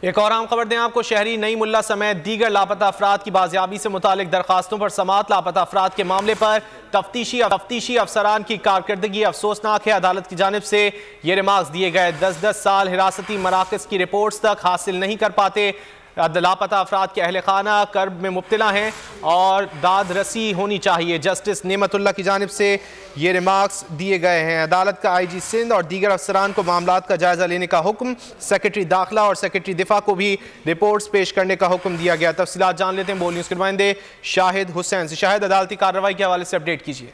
एक और आम खबर दें आपको। शहरी नई मुल्ला समेत दीगर लापता अफराद की बाजियाबी से मुतालिक दरखास्तों पर समात। लापता अफराद के मामले पर तफ्तीशी अफसरान की कारकर्दगी अफसोसनाक है। अदालत की जानिब से ये रिमार्क्स दिए गए। 10-10 साल हिरासती मराकज़ की रिपोर्ट्स तक हासिल नहीं कर पाते। लापता अफराद के अहल खाना कर्ब में मुब्तला हैं और दाद रसी होनी चाहिए। जस्टिस नेमतुल्लाह की जानिब से ये रिमार्क्स दिए गए हैं। अदालत का IG सिंध और दीगर अफसरान को मामलात का जायजा लेने का हुक्म, सेक्रेटरी दाखिला और सेक्रेटरी दिफा को भी रिपोर्ट्स पेश करने का हुक्म दिया गया। तफसीलात जान लेते हैं बोल न्यूज़ के नुमाइंदे शाहिद हुसैन से। शाहिद, अदालती कार्रवाई के हवाले से अपडेट कीजिए।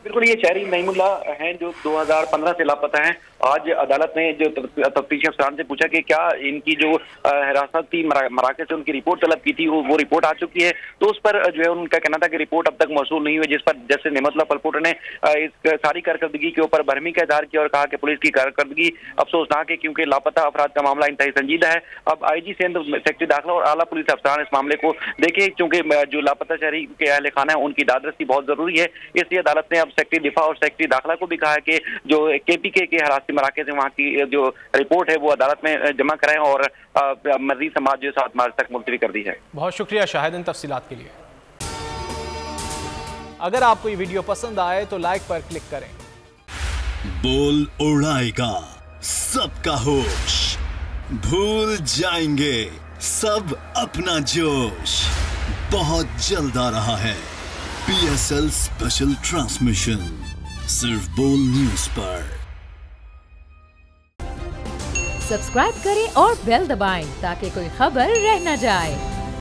बिल्कुल, ये शहरी नईमुल्ला हैं जो 2015 से लापता हैं। आज अदालत ने जो तफ्तीशी अफसरान से पूछा कि क्या इनकी जो हिरासती मराकज़ से उनकी रिपोर्ट तलब की थी वो रिपोर्ट आ चुकी है, तो उस पर जो है उनका कहना था कि रिपोर्ट अब तक मौसूल नहीं हुई, जिस पर जस्टिस नेमतुल्लाह पलपोटा ने इस सारी कारकर्दगी के ऊपर भरमी का इजहार किया और कहा कि पुलिस की कारकर्दगी अफसोसनाक है क्योंकि लापता अफराद का मामला इंतहाई संजीदा है। अब IG सिंध, सेक्रेटरी दाखिला और आला पुलिस अफसरान इस मामले को देखे, क्योंकि जो लापता शहरी के अहल खाना है उनकी दादरसी बहुत जरूरी है। इसलिए अदालत ने अब सेक्रेटरी दिफा और सेक्रेटरी दाखिला को भी कहा है कि जो KPK के हिरासती मराकज़ है वहाँ की जो रिपोर्ट है वो अदालत में जमा कराएं और मजीद समाज जो 7 मार्च तक मुलतवी कर दी है। बहुत शुक्रिया शाहिद इन तफसीलात के लिए। अगर आपको ये वीडियो पसंद आए तो लाइक पर क्लिक करें। बोल उड़ाएगा सबका होश, भूल जाएंगे सब अपना जोश। बहुत जल्द आ रहा है PSL स्पेशल ट्रांसमिशन सिर्फ बोल न्यूज पर। सब्सक्राइब करें और बेल दबाएं ताकि कोई खबर रह न जाए।